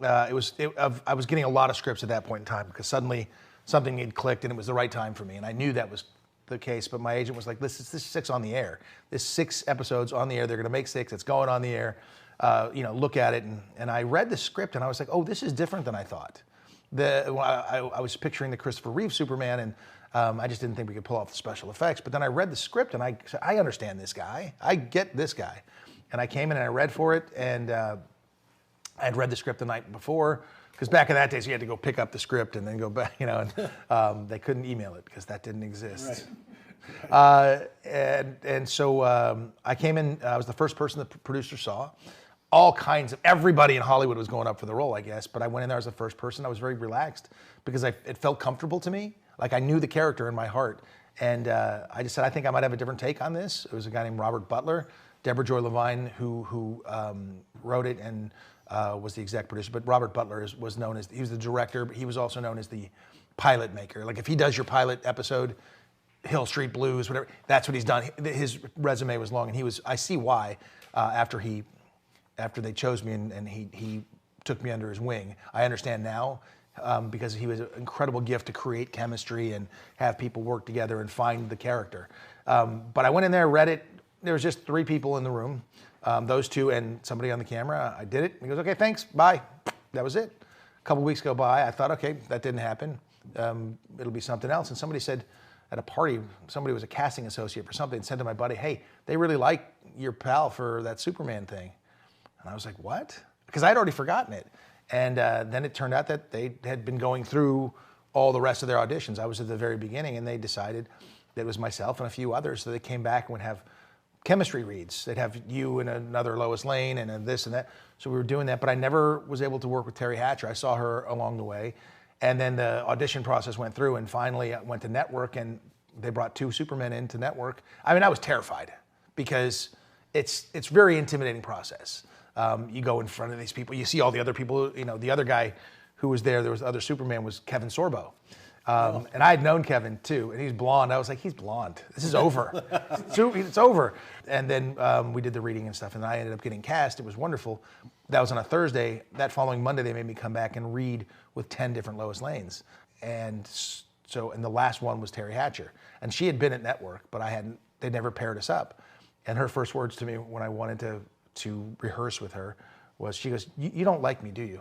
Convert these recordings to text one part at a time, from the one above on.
I was getting a lot of scripts at that point in time because suddenly something had clicked and it was the right time for me, and I knew that was the case. But my agent was like, "This is 6 on the air. This 6 episodes on the air. They're going to make 6. It's going on the air. Look at it." And I read the script and I was like, "Oh, this is different than I thought." I was picturing the Christopher Reeve Superman, and I just didn't think we could pull off the special effects. But then I read the script and I said, "I understand this guy. I get this guy." And I came in and I read for it, and I had read the script the night before, because back in that days you had to go pick up the script and then go back, and they couldn't email it because that didn't exist. Right. So I came in. I was the first person the producer saw. Everybody in Hollywood was going up for the role, I guess. But I went in there as the first person. I was very relaxed because it felt comfortable to me. Like I knew the character in my heart, and I just said, I think I might have a different take on this. It was a guy named Robert Butler. Deborah Joy Levine, who wrote it and was the exec producer. But Robert Butler was known as, he was the director, but he was also known as the pilot maker. Like if he does your pilot episode, Hill Street Blues, whatever, that's what he's done. His resume was long, and I see why, after they chose me and he took me under his wing. I understand now, because he was an incredible gift to create chemistry and have people work together and find the character. But I went in there, read it. There was just 3 people in the room, those 2 and somebody on the camera. I did it. He goes, "Okay, thanks, bye." That was it. A couple weeks go by. I thought, okay, that didn't happen. It'll be something else. And somebody said at a party, somebody was a casting associate for something, and said to my buddy, "Hey, they really like your pal for that Superman thing." And I was like, "What?" Because I'd already forgotten it. And then it turned out that they had been going through all the rest of their auditions. I was at the very beginning, and they decided that it was myself and a few others. So they came back and would have chemistry reads. They'd have you and another Lois Lane and this and that. So we were doing that, but I never was able to work with Terry Hatcher. I saw her along the way. And then the audition process went through, and finally I went to network, and they brought 2 Supermen into network. I mean, I was terrified because it's a very intimidating process. You go in front of these people, you see all the other people, the other guy who was there was the other Superman was Kevin Sorbo. And I had known Kevin too, and he's blonde. I was like, he's blonde. This is over. It's over. And then we did the reading and stuff, and I ended up getting cast. It was wonderful. That was on a Thursday. That following Monday, they made me come back and read with 10 different Lois Lanes. And the last one was Terry Hatcher. And she had been at network, but they never paired us up. And her first words to me when I wanted to rehearse with her was, she goes, you don't like me, do you?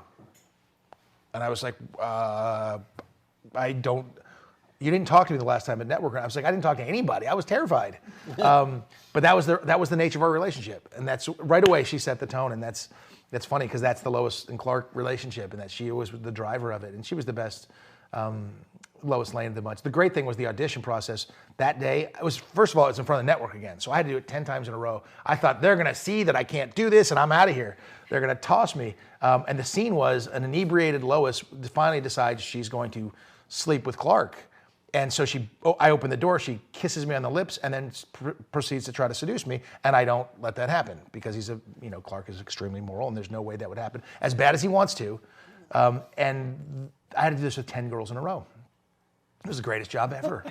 And I was like, I don't. You didn't talk to me the last time at network. I was like, I didn't talk to anybody. I was terrified. But that was the nature of our relationship, and that's right away she set the tone. And that's funny because that's the Lois and Clark relationship, and that she was the driver of it, and she was the best Lois Lane of the bunch. The great thing was the audition process that day. First of all, it's in front of the network again, so I had to do it 10 times in a row. I thought they're gonna see that I can't do this, and I'm out of here. They're gonna toss me. And the scene was an inebriated Lois finally decides she's going to sleep with Clark. And so I open the door, she kisses me on the lips, and then proceeds to try to seduce me. And I don't let that happen because Clark is extremely moral, and there's no way that would happen, as bad as he wants to. And I had to do this with 10 girls in a row. It was the greatest job ever.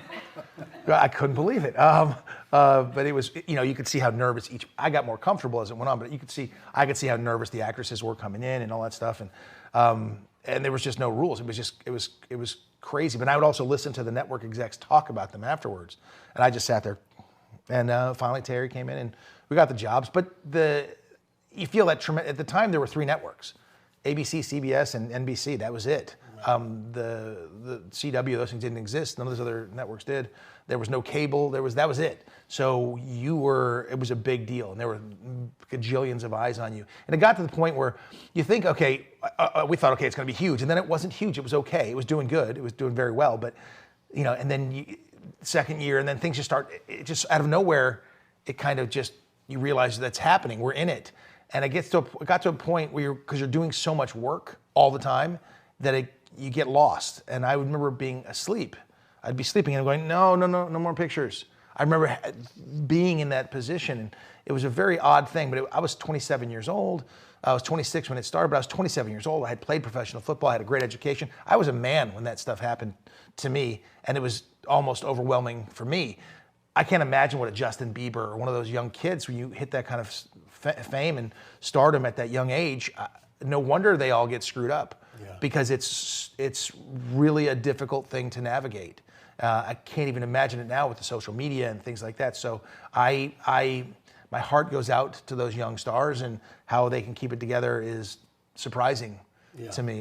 I couldn't believe it. But it was, you could see how nervous I got more comfortable as it went on, but I could see how nervous the actresses were coming in and all that stuff. And there was just no rules. It was crazy. But I would also listen to the network execs talk about them afterwards. And I just sat there. And finally Terry came in and we got the jobs. But you feel that at the time there were 3 networks, ABC, CBS, and NBC. That was it. The CW, those things didn't exist. None of those other networks did. There was no cable. That was it. So it was a big deal, and there were gajillions of eyes on you. And it got to the point where you think, okay, we thought, okay, it's going to be huge, and then it wasn't huge. It was okay. It was doing good. It was doing very well. But and then second year, and then things just start. It just out of nowhere, it kind of just you realize that's happening. We're in it, and it got to a point where because you're doing so much work all the time that you get lost. And I remember being asleep. I'd be sleeping and going, no more pictures. I remember being in that position. And it was a very odd thing, but I was 27 years old. I was 26 when it started, but I was 27 years old. I had played professional football. I had a great education. I was a man when that stuff happened to me, and it was almost overwhelming for me. I can't imagine what a Justin Bieber or one of those young kids, when you hit that kind of fame and stardom at that young age, no wonder they all get screwed up, Yeah. because it's really a difficult thing to navigate. I can't even imagine it now with the social media and things like that. So my heart goes out to those young stars, and how they can keep it together is surprising to me.